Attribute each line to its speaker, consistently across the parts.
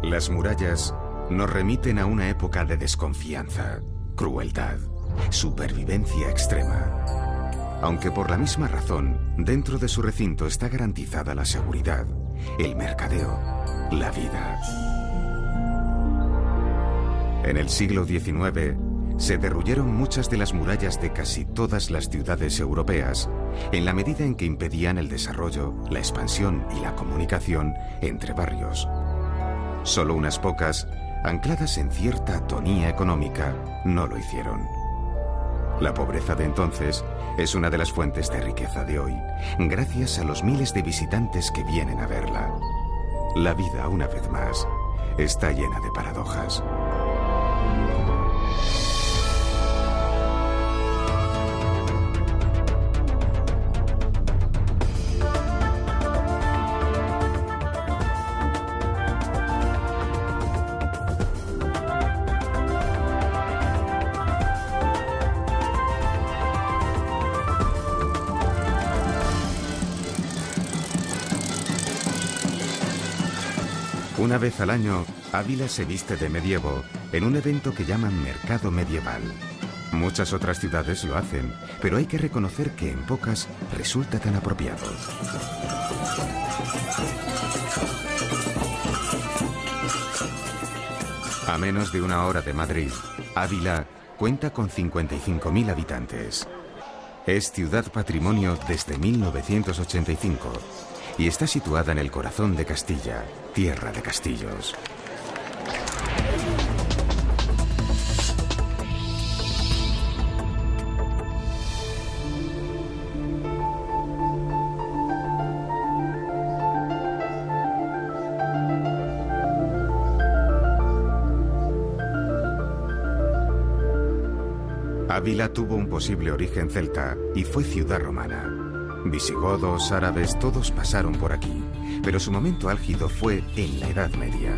Speaker 1: Las murallas nos remiten a una época de desconfianza, crueldad, supervivencia extrema. Aunque por la misma razón, dentro de su recinto está garantizada la seguridad, el mercadeo, la vida. En el siglo XIX, se derruyeron muchas de las murallas de casi todas las ciudades europeas, en la medida en que impedían el desarrollo, la expansión y la comunicación entre barrios. Solo unas pocas, ancladas en cierta atonía económica, no lo hicieron. La pobreza de entonces es una de las fuentes de riqueza de hoy, gracias a los miles de visitantes que vienen a verla. La vida, una vez más, está llena de paradojas. Una vez al año, Ávila se viste de medievo en un evento que llaman Mercado Medieval. Muchas otras ciudades lo hacen, pero hay que reconocer que en pocas resulta tan apropiado. A menos de una hora de Madrid, Ávila cuenta con 55.000 habitantes. Es ciudad patrimonio desde 1985. Y está situada en el corazón de Castilla, tierra de castillos. Ávila tuvo un posible origen celta y fue ciudad romana. Visigodos, árabes, todos pasaron por aquí, pero su momento álgido fue en la Edad Media.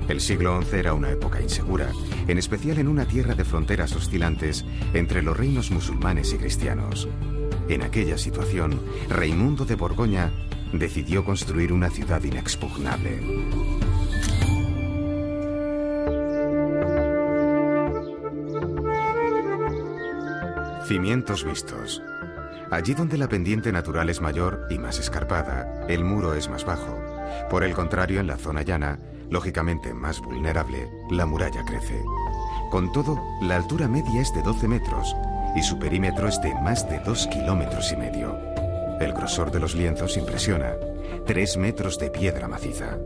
Speaker 1: El siglo XI era una época insegura, en especial en una tierra de fronteras oscilantes entre los reinos musulmanes y cristianos. En aquella situación, Raimundo de Borgoña decidió construir una ciudad inexpugnable. Cimientos vistos. Allí donde la pendiente natural es mayor y más escarpada, el muro es más bajo. Por el contrario, en la zona llana, lógicamente más vulnerable, la muralla crece. Con todo, la altura media es de 12 metros y su perímetro es de más de 2,5 kilómetros. El grosor de los lienzos impresiona, 3 metros de piedra maciza.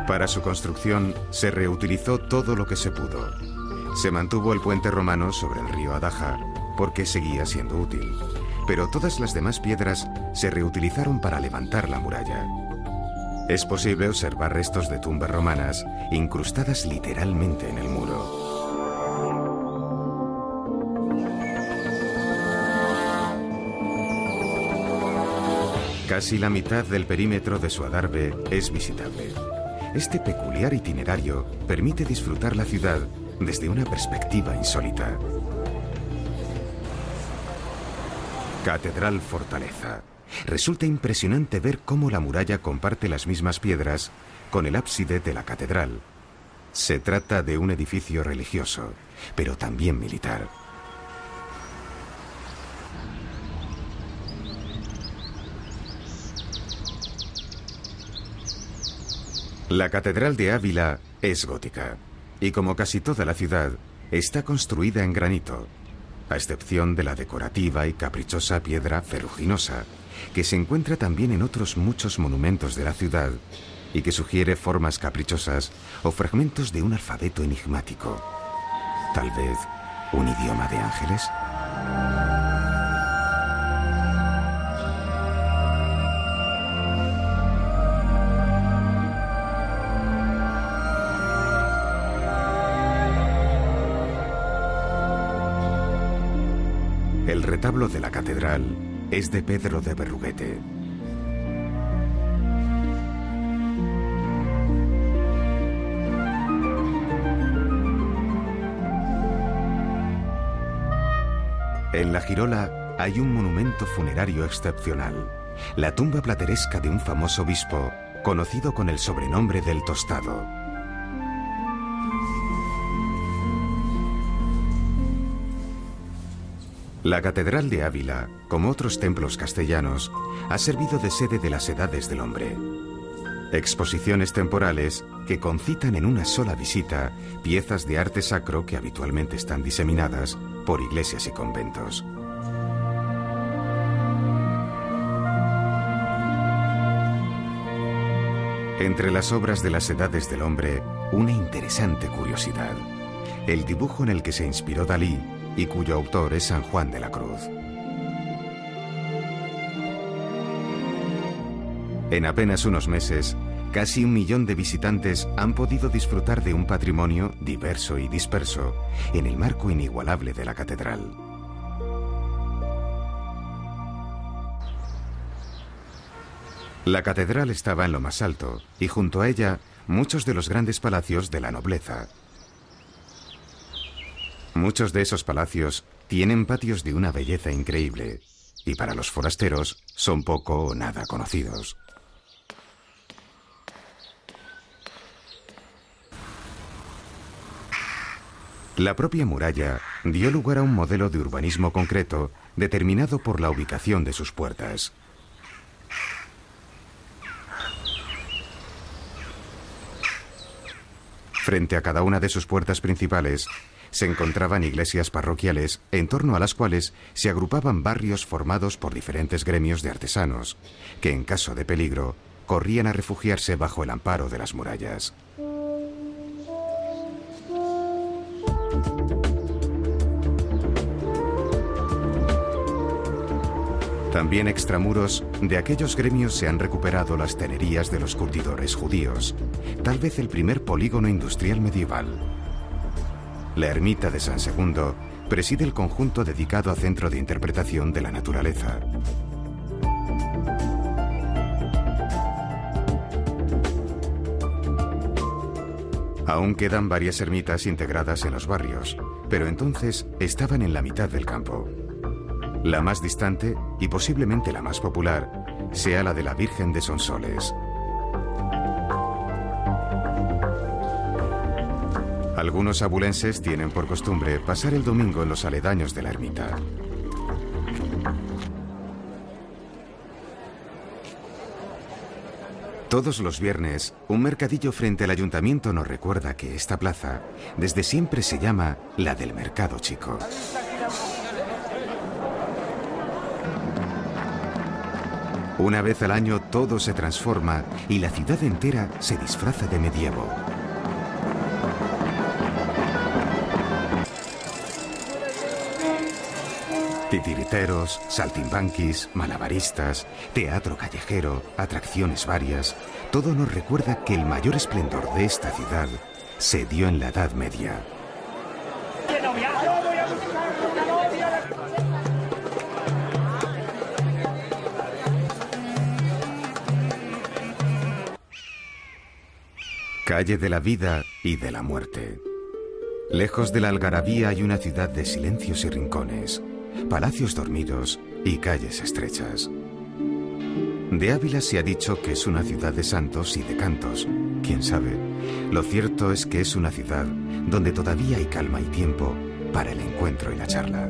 Speaker 1: Para su construcción se reutilizó todo lo que se pudo. Se mantuvo el puente romano sobre el río Adaja, porque seguía siendo útil, pero todas las demás piedras se reutilizaron para levantar la muralla. Es posible observar restos de tumbas romanas incrustadas literalmente en el muro. Casi la mitad del perímetro de su adarve es visitable. Este peculiar itinerario permite disfrutar la ciudad desde una perspectiva insólita. Catedral Fortaleza. Resulta impresionante ver cómo la muralla comparte las mismas piedras con el ábside de la catedral. Se trata de un edificio religioso, pero también militar. La Catedral de Ávila es gótica, y como casi toda la ciudad, está construida en granito, a excepción de la decorativa y caprichosa piedra ferruginosa, que se encuentra también en otros muchos monumentos de la ciudad, y que sugiere formas caprichosas o fragmentos de un alfabeto enigmático. Tal vez, ¿un idioma de ángeles? El retablo de la catedral es de Pedro de Berruguete. En la girola hay un monumento funerario excepcional, la tumba plateresca de un famoso obispo, conocido con el sobrenombre del Tostado. La Catedral de Ávila, como otros templos castellanos, ha servido de sede de las Edades del Hombre. Exposiciones temporales que concitan en una sola visita piezas de arte sacro que habitualmente están diseminadas por iglesias y conventos. Entre las obras de las Edades del Hombre, una interesante curiosidad: el dibujo en el que se inspiró Dalí y cuyo autor es San Juan de la Cruz. En apenas unos meses, casi 1 millón de visitantes han podido disfrutar de un patrimonio diverso y disperso en el marco inigualable de la catedral. La catedral estaba en lo más alto y junto a ella muchos de los grandes palacios de la nobleza. Muchos de esos palacios tienen patios de una belleza increíble y para los forasteros son poco o nada conocidos. La propia muralla dio lugar a un modelo de urbanismo concreto determinado por la ubicación de sus puertas. Frente a cada una de sus puertas principales se encontraban iglesias parroquiales en torno a las cuales se agrupaban barrios formados por diferentes gremios de artesanos, que en caso de peligro corrían a refugiarse bajo el amparo de las murallas. También extramuros de aquellos gremios se han recuperado las tenerías de los curtidores judíos, tal vez el primer polígono industrial medieval. La ermita de San Segundo preside el conjunto dedicado a centro de interpretación de la naturaleza. Aún quedan varias ermitas integradas en los barrios, pero entonces estaban en la mitad del campo. La más distante, y posiblemente la más popular, sea la de la Virgen de Sonsoles. Algunos abulenses tienen por costumbre pasar el domingo en los aledaños de la ermita. Todos los viernes, un mercadillo frente al ayuntamiento nos recuerda que esta plaza desde siempre se llama la del Mercado Chico. Una vez al año todo se transforma y la ciudad entera se disfraza de medievo. Titiriteros, saltimbanquis, malabaristas, teatro callejero, atracciones varias, todo nos recuerda que el mayor esplendor de esta ciudad se dio en la Edad Media. Calle de la vida y de la muerte. Lejos de la algarabía hay una ciudad de silencios y rincones, palacios dormidos y calles estrechas. De Ávila se ha dicho que es una ciudad de santos y de cantos. ¿Quién sabe? Lo cierto es que es una ciudad donde todavía hay calma y tiempo para el encuentro y la charla.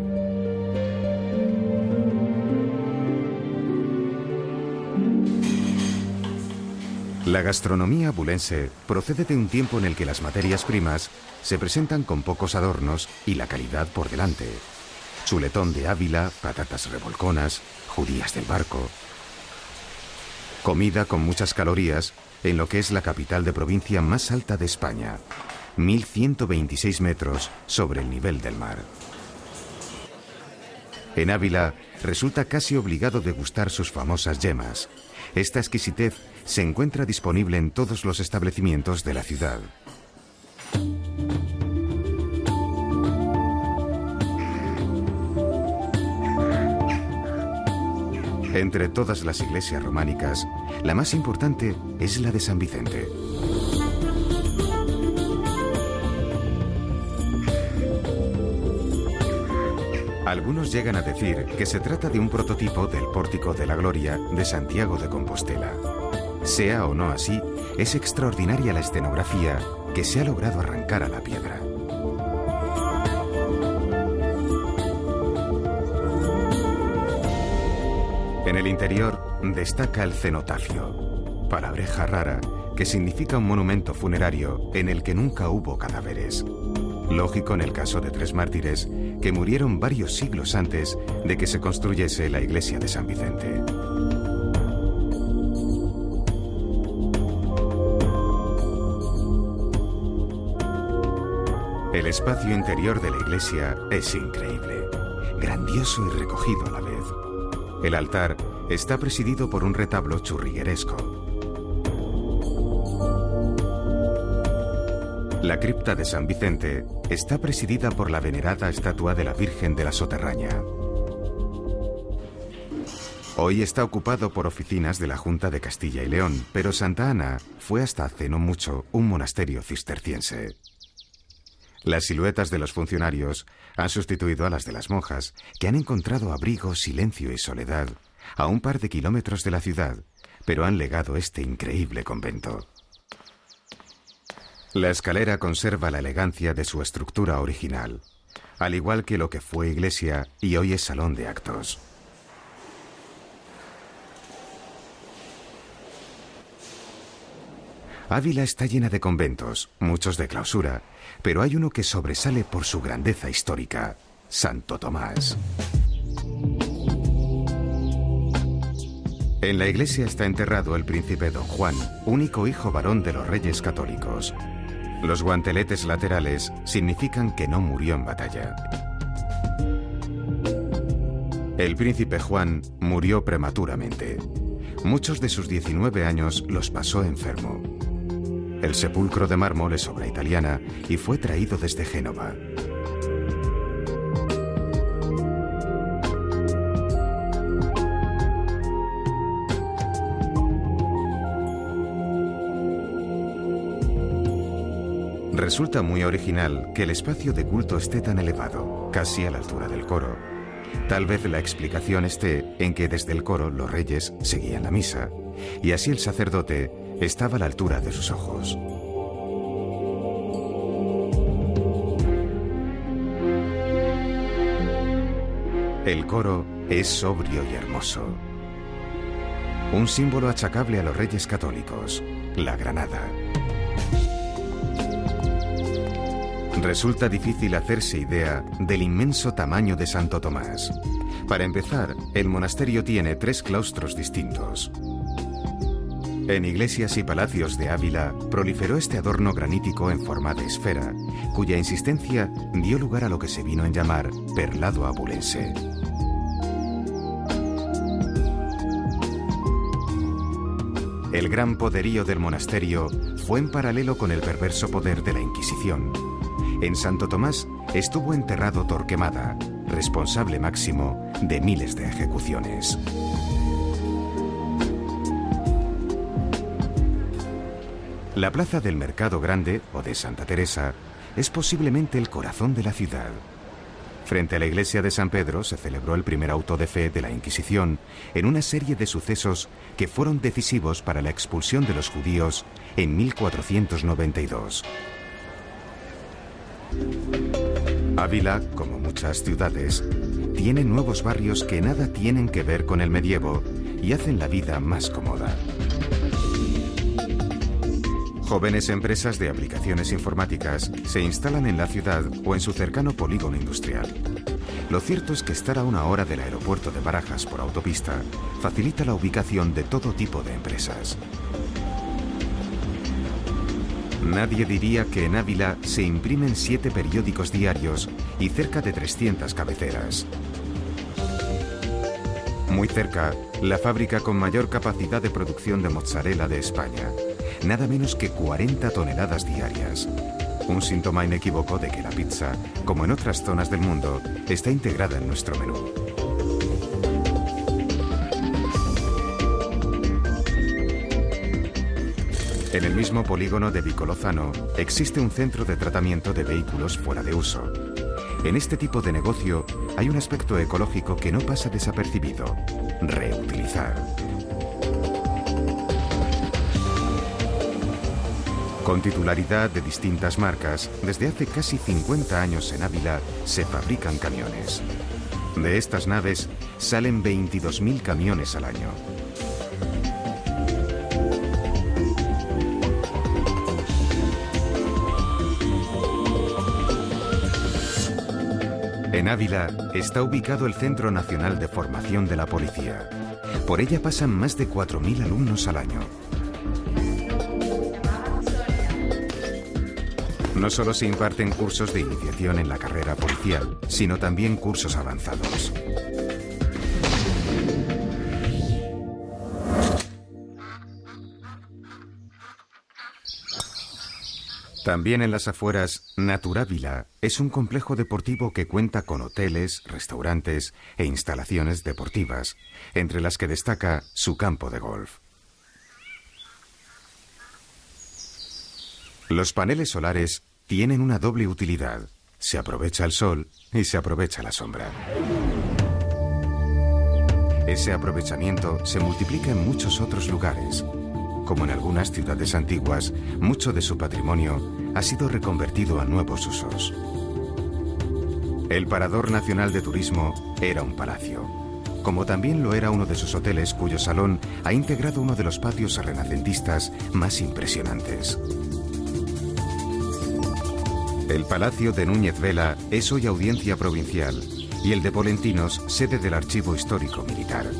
Speaker 1: La gastronomía abulense procede de un tiempo en el que las materias primas se presentan con pocos adornos y la calidad por delante. Chuletón de Ávila, patatas revolconas, judías del barco. Comida con muchas calorías en lo que es la capital de provincia más alta de España, 1126 metros sobre el nivel del mar. En Ávila resulta casi obligado degustar sus famosas yemas. Esta exquisitez se encuentra disponible en todos los establecimientos de la ciudad. Entre todas las iglesias románicas, la más importante es la de San Vicente. Algunos llegan a decir que se trata de un prototipo del Pórtico de la Gloria de Santiago de Compostela. Sea o no así, es extraordinaria la escenografía que se ha logrado arrancar a la piedra. En el interior destaca el cenotafio, palabreja rara que significa un monumento funerario en el que nunca hubo cadáveres. Lógico en el caso de 3 mártires que murieron varios siglos antes de que se construyese la iglesia de San Vicente. El espacio interior de la iglesia es increíble, grandioso y recogido a la vez. El altar está presidido por un retablo churrigueresco. La cripta de San Vicente está presidida por la venerada estatua de la Virgen de la Soterraña. Hoy está ocupado por oficinas de la Junta de Castilla y León, pero Santa Ana fue hasta hace no mucho un monasterio cisterciense. Las siluetas de los funcionarios han sustituido a las de las monjas, que han encontrado abrigo, silencio y soledad a un par de kilómetros de la ciudad, pero han legado este increíble convento. La escalera conserva la elegancia de su estructura original, al igual que lo que fue iglesia y hoy es salón de actos. Ávila está llena de conventos, muchos de clausura, pero hay uno que sobresale por su grandeza histórica, Santo Tomás. En la iglesia está enterrado el príncipe Don Juan, único hijo varón de los reyes católicos. Los guanteletes laterales significan que no murió en batalla. El príncipe Juan murió prematuramente. Muchos de sus 19 años los pasó enfermo. El sepulcro de mármol es obra italiana y fue traído desde Génova. Resulta muy original que el espacio de culto esté tan elevado, casi a la altura del coro. Tal vez la explicación esté en que desde el coro los reyes seguían la misa, y así el sacerdote estaba a la altura de sus ojos. El coro es sobrio y hermoso. Un símbolo achacable a los reyes católicos, la granada. Resulta difícil hacerse idea del inmenso tamaño de Santo Tomás. Para empezar, el monasterio tiene 3 claustros distintos. En iglesias y palacios de Ávila proliferó este adorno granítico en forma de esfera, cuya insistencia dio lugar a lo que se vino a llamar perlado abulense. El gran poderío del monasterio fue en paralelo con el perverso poder de la Inquisición. En Santo Tomás estuvo enterrado Torquemada, responsable máximo de miles de ejecuciones. La plaza del Mercado Grande, o de Santa Teresa, es posiblemente el corazón de la ciudad. Frente a la iglesia de San Pedro se celebró el primer auto de fe de la Inquisición en una serie de sucesos que fueron decisivos para la expulsión de los judíos en 1492. Ávila, como muchas ciudades, tiene nuevos barrios que nada tienen que ver con el medievo y hacen la vida más cómoda. Jóvenes empresas de aplicaciones informáticas se instalan en la ciudad o en su cercano polígono industrial. Lo cierto es que estar a 1 hora del aeropuerto de Barajas por autopista facilita la ubicación de todo tipo de empresas. Nadie diría que en Ávila se imprimen 7 periódicos diarios y cerca de 300 cabeceras. Muy cerca, la fábrica con mayor capacidad de producción de mozzarella de España. Nada menos que 40 toneladas diarias. Un síntoma inequívoco de que la pizza, como en otras zonas del mundo, está integrada en nuestro menú. En el mismo polígono de Vicolozano existe un centro de tratamiento de vehículos fuera de uso. En este tipo de negocio hay un aspecto ecológico que no pasa desapercibido: reutilizar. Con titularidad de distintas marcas, desde hace casi 50 años en Ávila se fabrican camiones. De estas naves salen 22.000 camiones al año. En Ávila está ubicado el Centro Nacional de Formación de la Policía. Por ella pasan más de 4.000 alumnos al año. No solo se imparten cursos de iniciación en la carrera policial, sino también cursos avanzados. También en las afueras, Naturávila es un complejo deportivo que cuenta con hoteles, restaurantes e instalaciones deportivas, entre las que destaca su campo de golf. Los paneles solares tienen una doble utilidad: se aprovecha el sol y se aprovecha la sombra. Ese aprovechamiento se multiplica en muchos otros lugares. Como en algunas ciudades antiguas, mucho de su patrimonio ha sido reconvertido a nuevos usos. El Parador Nacional de Turismo era un palacio, como también lo era uno de sus hoteles, cuyo salón ha integrado uno de los patios renacentistas más impresionantes. El Palacio de Núñez Vela es hoy audiencia provincial y el de Polentinos sede del Archivo Histórico Militar.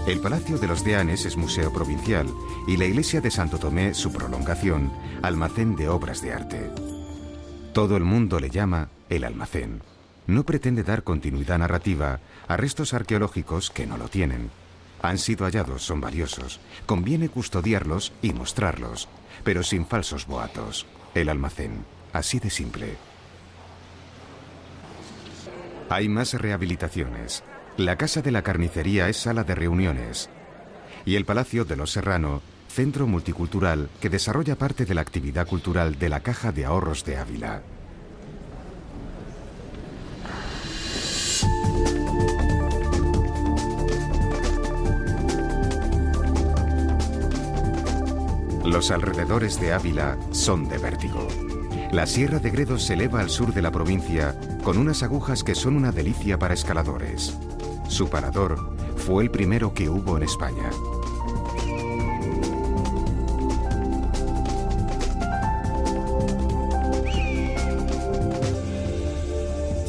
Speaker 1: El Palacio de los Deanes es museo provincial y la iglesia de Santo Tomé, su prolongación, almacén de obras de arte. Todo el mundo le llama el almacén. No pretende dar continuidad narrativa a restos arqueológicos que no lo tienen. Han sido hallados, son valiosos. Conviene custodiarlos y mostrarlos, pero sin falsos boatos. El almacén, así de simple. Hay más rehabilitaciones. La Casa de la Carnicería es sala de reuniones. Y el Palacio de los Serrano, centro multicultural que desarrolla parte de la actividad cultural de la Caja de Ahorros de Ávila. Los alrededores de Ávila son de vértigo. La Sierra de Gredos se eleva al sur de la provincia con unas agujas que son una delicia para escaladores. Su parador fue el primero que hubo en España.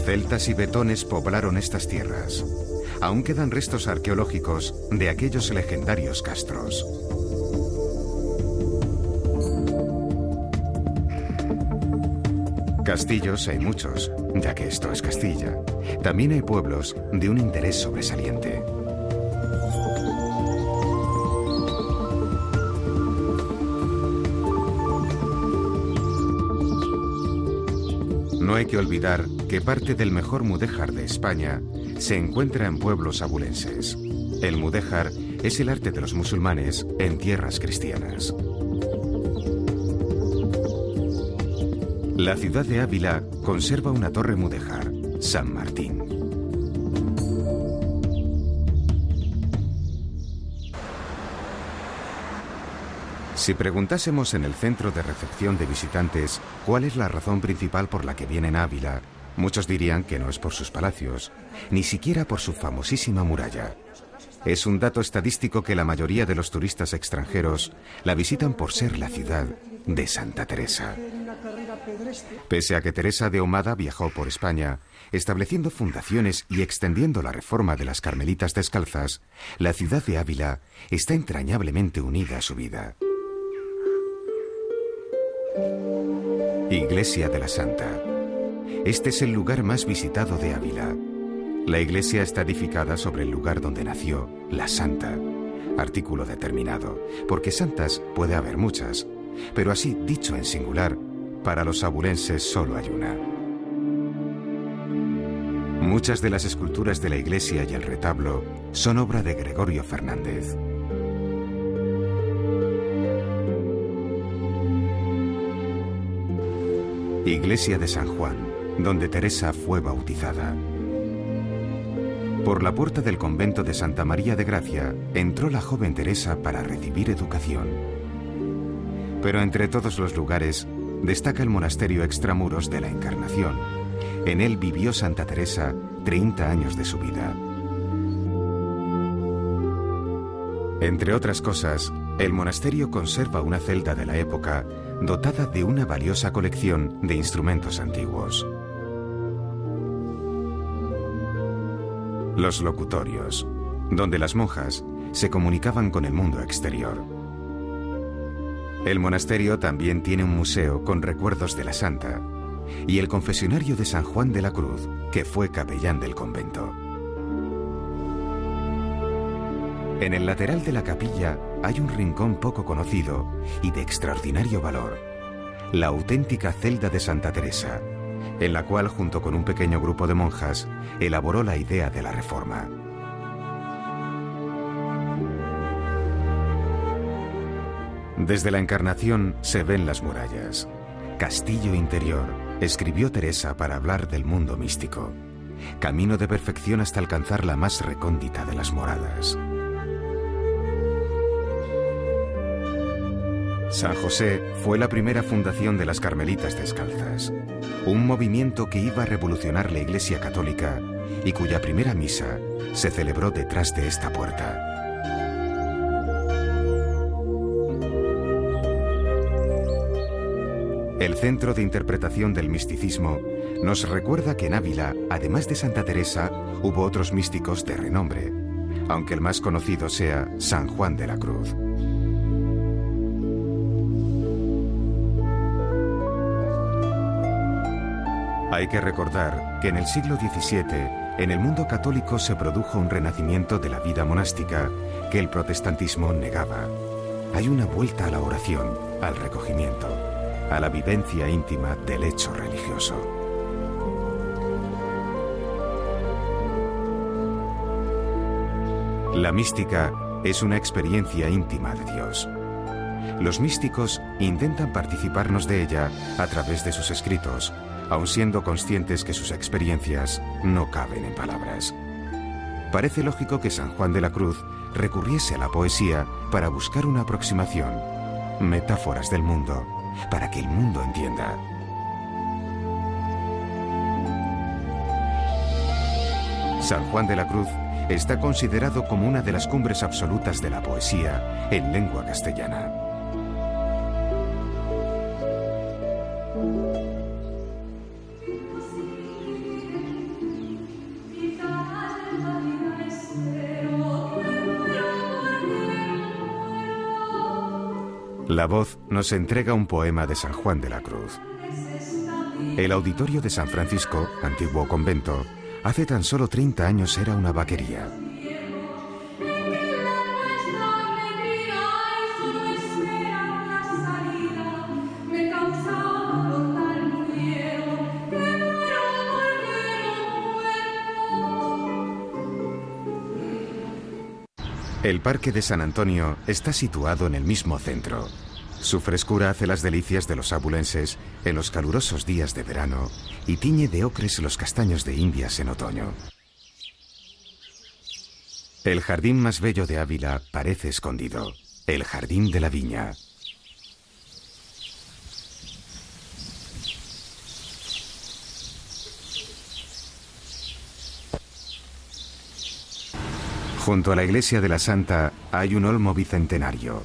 Speaker 1: Celtas y betones poblaron estas tierras. Aún quedan restos arqueológicos de aquellos legendarios castros. Castillos hay muchos, ya que esto es Castilla. También hay pueblos de un interés sobresaliente. No hay que olvidar que parte del mejor mudéjar de España se encuentra en pueblos abulenses. El mudéjar es el arte de los musulmanes en tierras cristianas. La ciudad de Ávila conserva una torre mudéjar, San Martín. Si preguntásemos en el centro de recepción de visitantes cuál es la razón principal por la que vienen a Ávila, muchos dirían que no es por sus palacios, ni siquiera por su famosísima muralla. Es un dato estadístico que la mayoría de los turistas extranjeros la visitan por ser la ciudad de Santa Teresa. Pese a que Teresa de Ahumada viajó por España, estableciendo fundaciones y extendiendo la reforma de las Carmelitas Descalzas, la ciudad de Ávila está entrañablemente unida a su vida. Iglesia de la Santa. Este es el lugar más visitado de Ávila. La iglesia está edificada sobre el lugar donde nació la Santa. Artículo determinado, porque santas puede haber muchas, pero así, dicho en singular, para los abulenses solo hay una. Muchas de las esculturas de la iglesia y el retablo son obra de Gregorio Fernández. Iglesia de San Juan, donde Teresa fue bautizada. Por la puerta del convento de Santa María de Gracia entró la joven Teresa para recibir educación. Pero entre todos los lugares destaca el monasterio extramuros de la Encarnación. En él vivió Santa Teresa 30 años de su vida. Entre otras cosas, el monasterio conserva una celda de la época dotada de una valiosa colección de instrumentos antiguos. Los locutorios, donde las monjas se comunicaban con el mundo exterior. El monasterio también tiene un museo con recuerdos de la santa y el confesionario de San Juan de la Cruz, que fue capellán del convento. En el lateral de la capilla hay un rincón poco conocido y de extraordinario valor, la auténtica celda de Santa Teresa, en la cual, junto con un pequeño grupo de monjas, elaboró la idea de la Reforma. Desde la Encarnación se ven las murallas. Castillo interior, escribió Teresa para hablar del mundo místico. Camino de perfección hasta alcanzar la más recóndita de las moradas. San José fue la primera fundación de las Carmelitas Descalzas, un movimiento que iba a revolucionar la Iglesia Católica y cuya primera misa se celebró detrás de esta puerta. El Centro de Interpretación del Misticismo nos recuerda que en Ávila, además de Santa Teresa, hubo otros místicos de renombre, aunque el más conocido sea San Juan de la Cruz. Hay que recordar que en el siglo XVII, en el mundo católico se produjo un renacimiento de la vida monástica que el protestantismo negaba. Hay una vuelta a la oración, al recogimiento, a la vivencia íntima del hecho religioso. La mística es una experiencia íntima de Dios. Los místicos intentan participarnos de ella a través de sus escritos, aun siendo conscientes que sus experiencias no caben en palabras. Parece lógico que San Juan de la Cruz recurriese a la poesía para buscar una aproximación, metáforas del mundo, para que el mundo entienda. San Juan de la Cruz está considerado como una de las cumbres absolutas de la poesía en lengua castellana. La voz nos entrega un poema de San Juan de la Cruz. El auditorio de San Francisco, antiguo convento, hace tan solo 30 años era una vaquería. El Parque de San Antonio está situado en el mismo centro. Su frescura hace las delicias de los abulenses en los calurosos días de verano y tiñe de ocres los castaños de Indias en otoño. El jardín más bello de Ávila parece escondido, el Jardín de la Viña. Junto a la iglesia de la Santa hay un olmo bicentenario.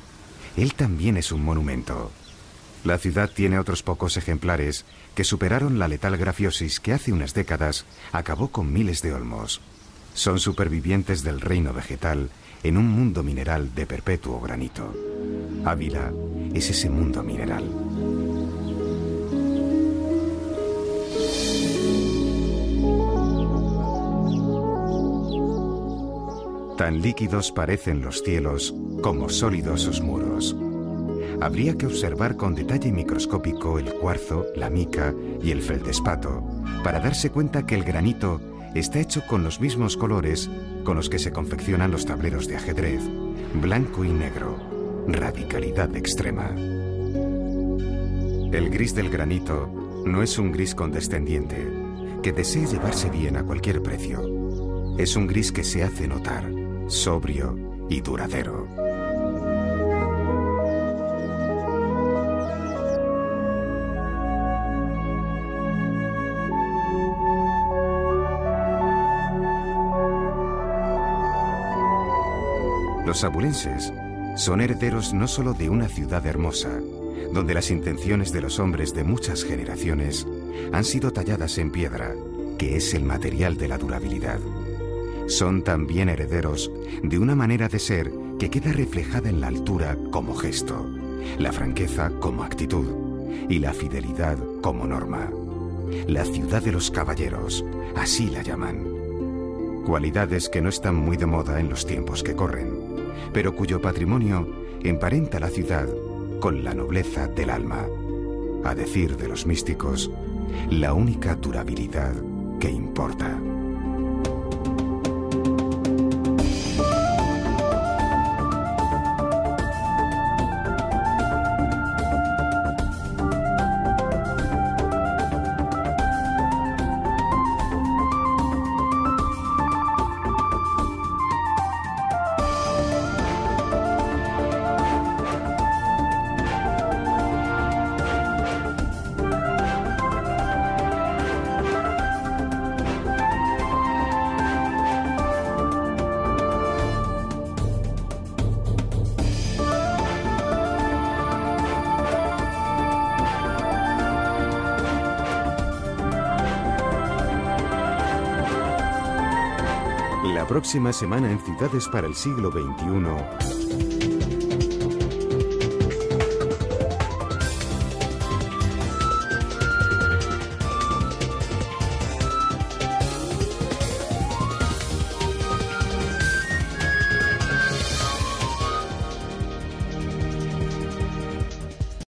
Speaker 1: Él también es un monumento. La ciudad tiene otros pocos ejemplares que superaron la letal grafiosis que hace unas décadas acabó con miles de olmos. Son supervivientes del reino vegetal en un mundo mineral de perpetuo granito. Ávila es ese mundo mineral. Tan líquidos parecen los cielos como sólidos sus muros. Habría que observar con detalle microscópico el cuarzo, la mica y el feldespato para darse cuenta que el granito está hecho con los mismos colores con los que se confeccionan los tableros de ajedrez, blanco y negro, radicalidad extrema. El gris del granito No es un gris condescendiente, que desee llevarse bien a cualquier precio. Es un gris que se hace notar, sobrio y duradero. Los abulenses son herederos no solo de una ciudad hermosa, donde las intenciones de los hombres de muchas generaciones han sido talladas en piedra, que es el material de la durabilidad. Son también herederos de una manera de ser que queda reflejada en la altura como gesto, la franqueza como actitud y la fidelidad como norma. La ciudad de los caballeros, así la llaman. Cualidades que no están muy de moda en los tiempos que corren, pero cuyo patrimonio emparenta la ciudad con la nobleza del alma. A decir de los místicos, la única durabilidad que importa. La próxima semana en Ciudades para el siglo XXI...